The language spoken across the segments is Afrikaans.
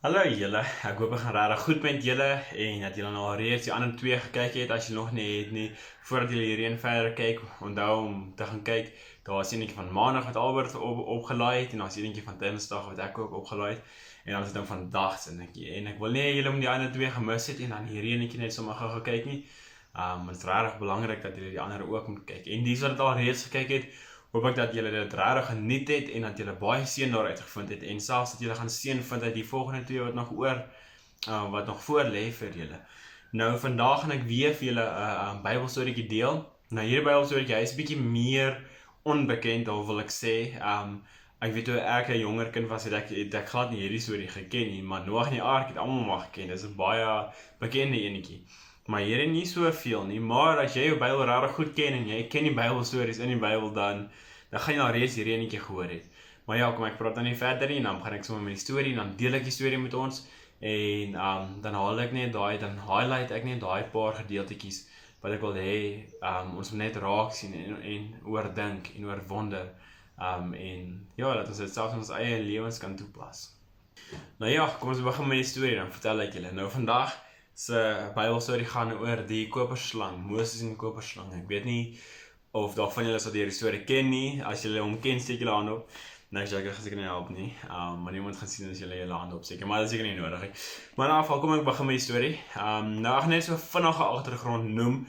Hallo julle, ek hoop ek gaan regtig goed met julle en dat julle nou al reeds die ander twee gekyk het as jy nog nie het nie. Voordat julle hierheen verder kyk, onthou om te gaan kyk. Daar is eenetjie van Maandag wat Albert opgelaai het en daar is eenetjie van Dinsdag wat ek ook opgelaai het. En dan is dit dan vandag se netjie. En ek wil nie julle om die ander twee gemis het en dan hierdie enetjie net sommer gou kyk nie. Dit is regtig belangrik dat julle die ander ook moet kyk. En dis wat al reeds gekyk het, hoop ek dat julle dit regtig geniet het en dat julle baie seën daaruit gevind het en selfs dat julle gaan seën vind uit die volgende twee wat nog voor lê vir julle. Nou vandag gaan ek weer vir julle 'n Bybelstorie deel. Nou hierdie Bybelstorie is 'n bietjie meer onbekend, al wil ek sê. Ek weet toe ek 'n jonger kind was, het ek glad nie hierdie storie geken nie, maar Noag en die ark het almal maar geken. Dis 'n baie bekende enetjie. Maar hierdie nie soveel nie, maar as jy jou Bybel regtig goed ken en jy ken die Bybelstories in die Bybel, dan gaan jy al reeds hierdie enetjie gehoor het. Maar ja, kom ek praat dan nie verder nie, dan gaan ek sommer met die storie en dan deel ek die storie met ons en dan highlight ek net daai paar gedeeltetjies wat ek wil hê ons moet net raak sien en oordink en oorwonder en ja, dat ons dit selfs in ons eie lewens kan toepas. Nou ja, kom ons begin met die storie, dan vertel ek julle. Nou vandag se Bybelstorie gaan oor die koperslang, Moses en die koperslang. Ek weet nie of daar van julle sal die storie ken nie. As julle hom ken, steek julle hand op. Nou, ek gaan seker nie help nie. Maar niemand gaan sien as julle julle hand opsteek, maar dit is seker nie nodig nie. Maar in geval kom ek begin met die storie. Nou ek gaan net so vinnige agtergrond noem,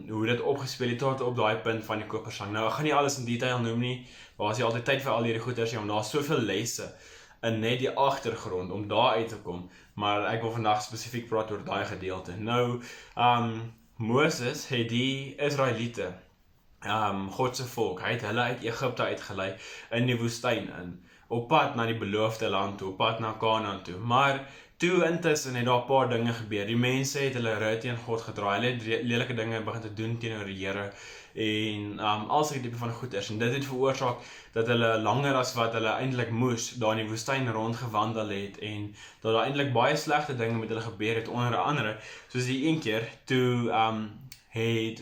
hoe dit opgespeel het tot op daai punt van die koperslang. Nou ek gaan nie alles in detail noem nie. Waar is jy altyd tyd vir al hierdie goeters, want daar's soveel lesse in net die agtergrond om daar uit te kom. Maar ek wil vandag spesifiek praat oor daai gedeelte. Nou, Moses het die Israeliete, God se volk, hy het hulle uit Egipte uitgelei in die woestyn in, op pad na die beloofde land toe, op pad na Kanaan toe. Maar toe intussen het daar 'n paar dinge gebeur. Die mense het hulle rug teen God gedraai. Hulle het lelike dinge begin te doen teenoor die Here en al sulke tipe van goeders. En dit het veroorsaak dat hulle langer as wat hulle eintlik moes daar in die woestyn rondgewandel het en dat daar eintlik baie slegte dinge met hulle gebeur het, onder andere soos die een keer toe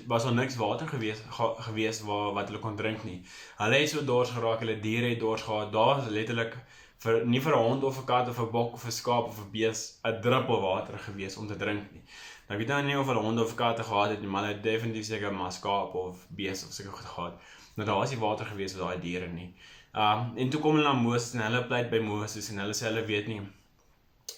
was al niks water gewees wat hulle kon drink nie. Hulle het so dors geraak, hulle diere het dors gehad. Daar is letterlik nie vir 'n hond of 'n kat of 'n bok of 'n skaap of 'n bees 'n druppel water gewees om te drink nie. Nou ek weet nou nie of hulle honde of katte gehad het nie, maar hulle het definitief seker maar skaap of bees of seker goed gehad. Nou daar was nie water gewees vir daai diere nie. En toe kom hulle na Moses en hulle pleit by Moses en hulle sê hulle weet nie.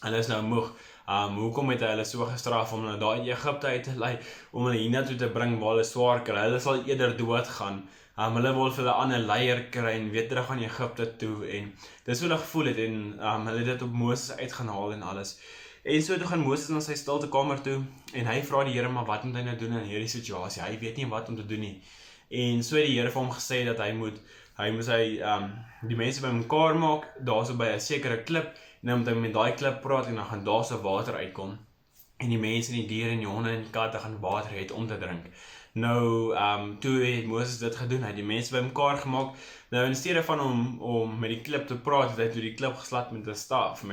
Hulle is nou moeg. Hoekom het hulle so gestraf om hulle daar in Egipte uit te lei, om hulle hiernatoe te bring waar hulle swaar kry? Hulle sal eerder doodgaan. Hulle wil vir hulle ander leier kry en weer terug aan Egipte toe en dis hoe hulle gevoel het en hulle het dit op Moses uitgaan haal en alles. En so toe gaan Moses na sy stilte kamer toe en hy vra die Here, maar wat moet hy nou doen in hierdie situasie? Hy weet nie wat om te doen nie. En so het die Here vir hom gesê dat hy moet die mense bymekaar maak, daarso by 'n sekere klip, en dan moet hy met daai klip praat en dan gaan daar so water uitkom. En die mense en die diere en die honde en die katte gaan water het om te drink. Nou, toe het Moses dit gedoen, hy het die mense bymekaar gemaak. Nou in steede van om met die klip te praat, het hy toe die klip geslat met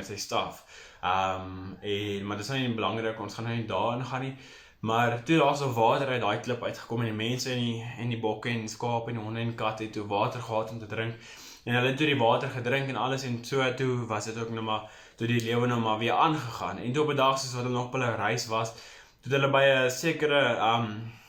sy staf. Maar dit is nou nie belangrik, ons gaan nou nie daarin gaan nie. Maar toe daar so water uit daai klip uitgekom en die mense en die bokke en die skape en die honde en die katte het toe water gehad om te drink. En hulle het toe die water gedrink en alles en so toe was dit ook nou maar, toe die lewe nou maar weer aangegaan. En toe op 'n dag soos wat hulle nog op hulle reis was, toe hulle by 'n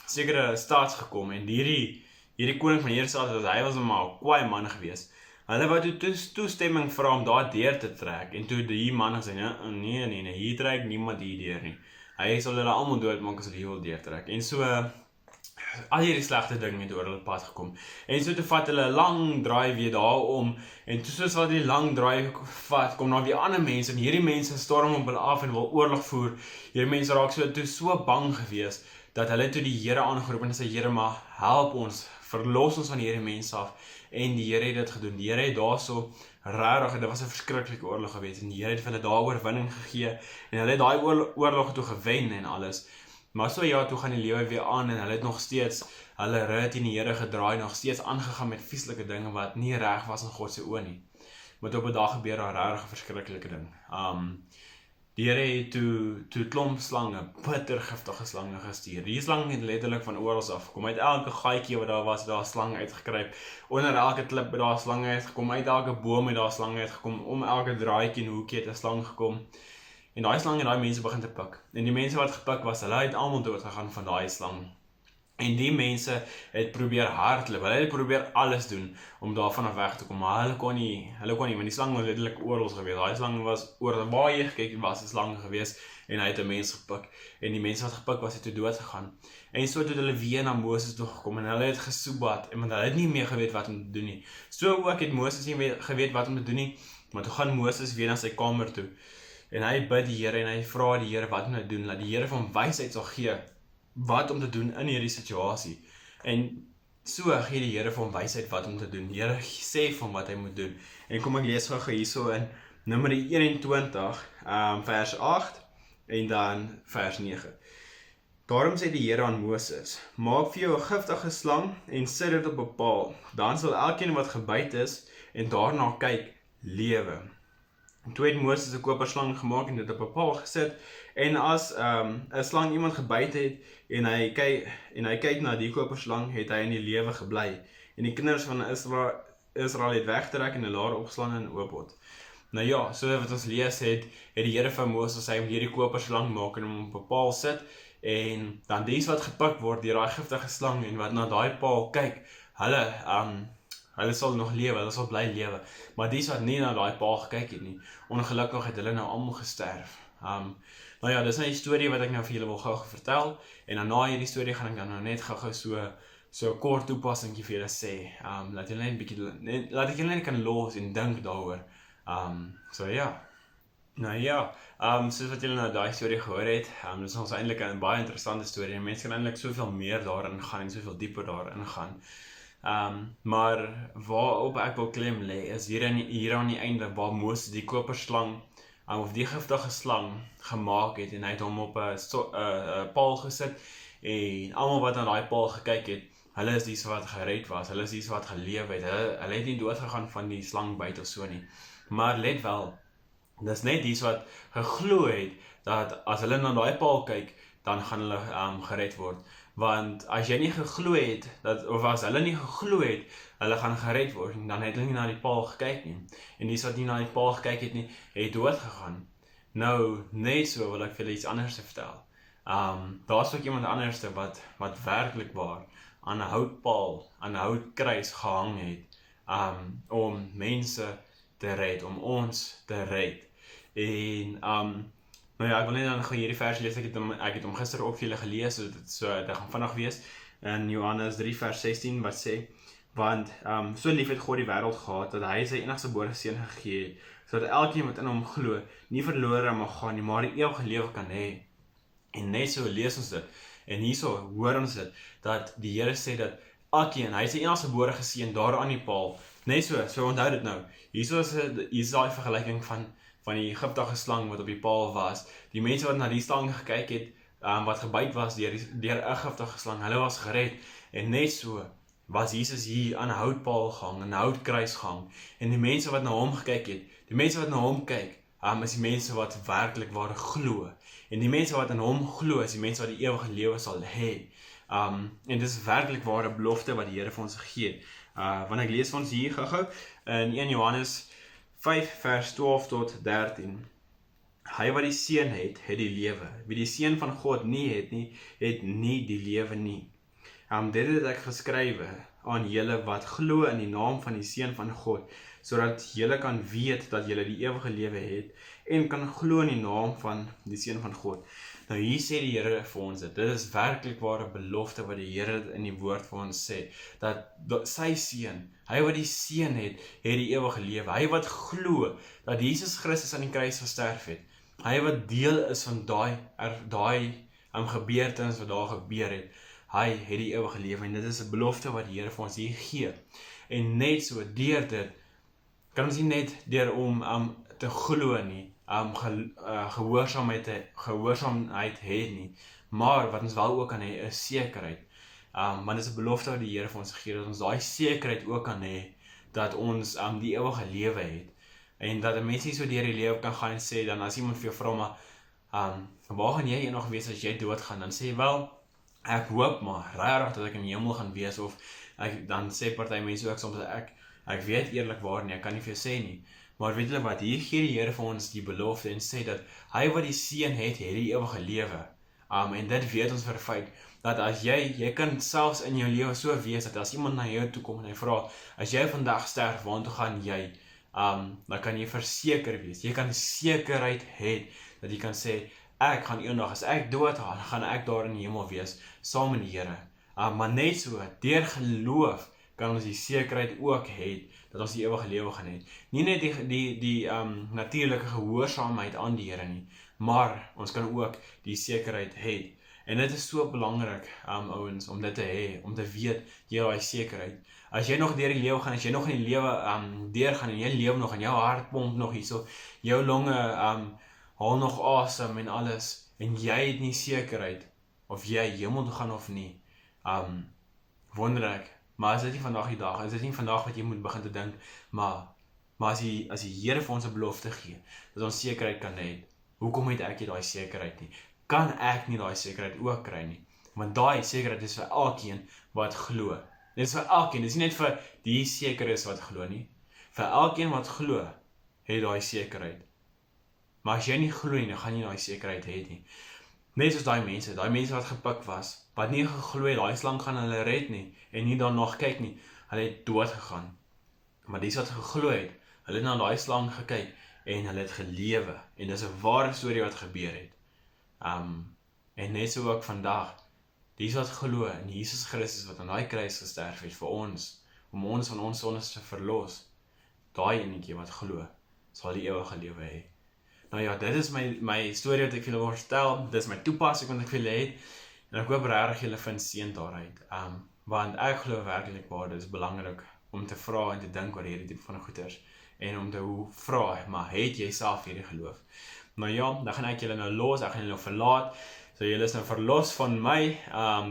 sekere staat gekom en hierdie koning van hierdie staat, hy was maar 'n kwaai man gewees. Hulle wou toe toestemming vra om daar deur te trek en toe die man gesê, nee, hier trek niemand hier deur nie. Hy sal hulle almal doodmaak as hulle hier wil deurtrek. En so al hierdie slegte dinge het oor hulle pad gekom. En so toe vat hulle 'n lang draai weer daarom en toe soos wat die lang draai vat, kom daar weer ander mense en hierdie mense storm op hulle af en wil oorlog voer. Hierdie mense raak so bang gewees dat hulle toe die Here aangeroep en sê, Here, maar help ons, verlos ons van hierdie mense af. En die Here het dit gedoen. Die Here het daarso regtig, dit was 'n verskriklike oorlog gewees en die Here het vir hulle daar oorwinning gegee en hulle het daai oorlog toe gewen en alles. Maar so ja, toe gaan die lewe weer aan en hulle het nog steeds hulle rug teen die Here gedraai, nog steeds aangegaan met vieslike dinge wat nie reg was in God se oë nie. Maar op 'n dag gebeur daar regtig 'n verskriklike ding. Die Here het toe klomp slange, bittergiftige slange gestuur. Die slang het letterlik van oral af gekom. Uit elke gaatjie wat daar was, daar slange uitgekruip. Onder elke klip het daar slange uitgekom. Uit elke boom het daar slange uitgekom. Om elke draadjie en hoekie het 'n slang gekom. En daai slang het daai mense begin te pik. En die mense wat gepik was, hulle het almal dood gegaan van daai slang. En die mense het probeer hardloop, hulle het probeer alles doen om daarvan af weg te kom, maar hulle kon nie, want die slang was letterlik oral gewees. Daai slang was oor waar jy gekyk, was 'n slang gewees en hy het 'n mens gepik. En die mense wat gepik was, het toe dood gegaan. En so het hulle weer na Moses toe gekom en hulle het gesoebat, want hulle het nie meer geweet wat om te doen nie. So ook het Moses nie geweet wat om te doen nie, maar toe gaan Moses weer na sy kamer toe. En hy bid die Here en hy vra die Here wat om te doen, dat die Here van wysheid sal gee wat om te doen in hierdie situasie. En so gee die Here vir hom wysheid wat om te doen. Die Here sê vir hom wat hy moet doen. En kom ek lees gou hierso in Numeri 21, vers 8 en dan vers 9. Daarom sê die Here aan Moses, maak vir jou 'n giftige slang en sit dit op 'n paal. Dan sal elkeen wat gebyt is en daarna kyk, lewe. En toe het Moses 'n koperslang gemaak en dit op 'n paal gesit. En as 'n slang iemand gebyt het en hy kyk na die koperslang, het hy in die lewe gebly. En die kinders van Israel het weggetrek en hulle daar opgeslaan in Obot. Nou ja, so wat ons lees het die Here vir Moses sê om hierdie koperslang maak en hom op 'n paal sit. En dan dies wat gepik word deur daai giftige slang en wat na daai paal kyk, hulle sal nog lewe, hulle sal bly lewe. Maar dies wat nie na daai paal gekyk het nie, ongelukkig het hulle nou almal gesterf. Nou ja, dis nou die storie wat ek nou vir julle wil gou vertel. En dan na hierdie storie gaan ek dan nou net gou so 'n kort toepassingkie vir julle sê. Laat julle net 'n bietjie, laat ek julle net kan los en dink daaroor. So ja. Nou ja, soos wat julle nou daai storie gehoor het, dis ons eintlik 'n baie interessante storie en mense kan eintlik soveel meer daarin gaan en soveel dieper daarin gaan. Maar waarop ek wil klem lê is hier aan die einde waar Moses die koperslang of die giftige slang gemaak het en hy het hom op 'n paal gesit en almal wat na daai paal gekyk het, hulle is die wat gered was, hulle is die wat geleef het, hulle het nie dood gegaan van die slangbyt of so nie. Maar let wel, dis net die wat geglo het dat as hulle na daai paal kyk, dan gaan hulle gered word. Want as jy nie geglo het, of as hulle nie geglo het, hulle gaan gered word, dan het hulle nie na die paal gekyk nie. En die wat nie na die paal gekyk het nie, het dood gegaan. Nou, net so wil ek vir julle iets anders vertel. Daar's ook iemand anders wat werklik waar aan 'n houtpaal, aan 'n houtkruis gehang het, om mense te red, om ons te red. En nou ja, ek wil net dan gou hierdie vers lees, ek het hom gister ook vir julle gelees, so dit gaan vinnig wees, in Johannes 3 vers 16, wat sê, want so lief het God die wêreld gehad, dat hy sy enigste gebore seun gegee het, sodat elkeen wat in hom glo, nie verlore mag gaan nie, maar die ewige lewe kan hê. En net so lees ons dit, en hierso hoor ons dit, dat die Here sê dat elkeen, hy sy enigste gebore seun daar aan die paal, net so onthou dit nou, hierso is daai vergelyking van die giftige slang wat op die paal was, die mense wat na die slang gekyk het, wat gebyt was deur 'n giftige slang, hulle was gered, en net so was Jesus hier aan 'n houtpaal gehang, aan 'n houtkruis gehang, en die mense wat na hom gekyk het, die mense wat na hom kyk, is die mense wat werklik waar glo, en die mense wat aan hom glo, is die mense wat die ewige lewe sal hê, en dis werklik ware belofte wat die Here vir ons gegee het. Want ek lees vir ons hier gou in 1 Johannes 5 vers 12 tot 13. Hy wat die seun het die lewe. Wie die seun van God nie het nie die lewe nie. Dit het ek geskrywe aan julle wat glo in die naam van die seun van God, sodat julle kan weet dat julle die ewige lewe het en kan glo in die naam van die seun van God. Nou hier sê die Here vir ons dit is werklik ware belofte wat die Here in die woord vir ons sê, dat sy seun, hy wat die seun het die ewige lewe, hy wat glo dat Jesus Christus aan die kruis gesterf het, hy wat deel is van daai gebeurtenis wat daar gebeur het, hy het die ewige lewe, en dit is 'n belofte wat die Here vir ons hier gee, en net so, deur dit, kan ons nie net deur om te glo nie, gehoorsaamheid hê nie, maar wat ons wel ook kan hê, is sekerheid, want dit is 'n belofte wat die Here vir ons gegee het, dat ons daai sekerheid ook kan hê, dat ons die ewige lewe het, En dat 'n mens nie so deur die lewe kan gaan en sê, dan as iemand vir jou vra, maar, waar gaan jy nog wees as jy doodgaan? Dan sê jy, wel, ek hoop maar, regtig dat ek in die hemel gaan wees, of dan sê party mense ook soms, ek weet eerlikwaar nie, ek kan nie vir jou sê nie. Maar weet julle wat, hier gee die Here vir ons die belofte en sê dat hy wat die seun het die ewige lewe. En dit weet ons vir 'n feit, dat as jy kan selfs in jou lewe so wees, dat as iemand na jou toe kom en hy vra, as jy vandag sterf, waartoe gaan jy? Dan kan jy verseker wees, jy kan sekerheid hê, dat jy kan sê, ek gaan eendag, as ek dood gaan ek daar in die hemel wees, saam met die Here. Maar net so, deur geloof, kan ons die sekerheid ook hê, dat ons die ewige lewe gaan hê. Nie net die natuurlike gehoorsaamheid aan die Here nie, maar ons kan ook die sekerheid hê. En dit is so belangrik, ouens, om dit te hê, om te weet, jy daai sekerheid. As jy nog deur die lewe gaan, as jy nog in die lewe deurgaan, en jy lewe nog, en jou hart pomp nog hierso, jou longe haal nog asem en alles, en jy het nie sekerheid, of jy hemel toe gaan of nie, wonder ek, maar is dit nie vandag die dag, is dit nie vandag wat jy moet begin te dink, maar as die Here vir ons 'n belofte gee, dat ons sekerheid kan hê, hoekom het ek nie daai sekerheid nie? Kan ek nie daai sekerheid ook kry nie? Want daai sekerheid is vir elkeen wat glo. Dit is vir elkeen, dit is nie net vir die sekeres wat glo nie. Vir elkeen wat glo, het daai sekerheid. Maar as jy nie glo nie, dan gaan jy daai sekerheid hê nie. Net soos daai mense wat gepik was, wat nie geglo het, daai slang gaan hulle red nie, en nie dan nog kyk nie, hulle het dood gegaan. Maar die wat geglo het, hulle het na daai slang gekyk, en hulle het gelewe, en dis 'n ware storie wat gebeur het. En net so ook vandag, die wat glo in Jesus Christus wat aan daai kruis gesterf het vir ons, om ons van ons sondes te verlos, daai enetjie wat glo, sal die ewige lewe hê. Nou ja, dit is my storie wat ek vir julle wil vertel, dit is my toepassing wat ek vir julle het, en ek hoop regtig julle vind seën daaruit, want ek glo werklik waar, dit is belangrik om te vra en te dink oor hierdie tipe van goeders, en om te vra, maar het jy self hierdie geloof? Nou ja, dan gaan ek julle nou los, ek gaan julle nou verlaat, so julle is nou verlos van my,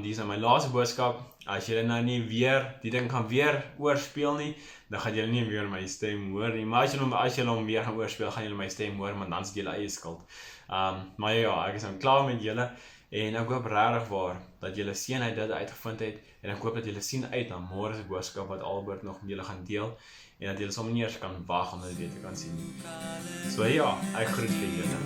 die is nou my laaste boodskap, as julle nou nie weer, die ding gaan weer oorspeel nie, dan gaan julle nie weer my stem hoor nie, maar as julle hom weer gaan oorspeel, gaan julle my stem hoor, want dan is dit julle eie skuld. Maar ja, ek is nou klaar met julle, en ek hoop regtig waar, dat julle seën uit dit uitgevind het, en ek hoop dat julle sien uit na môre se boodskap wat Albert nog met julle gaan deel, en dat julle sommer nie eers kan wag om dit weer te kan sien nie. So ja, ek groet vir julle.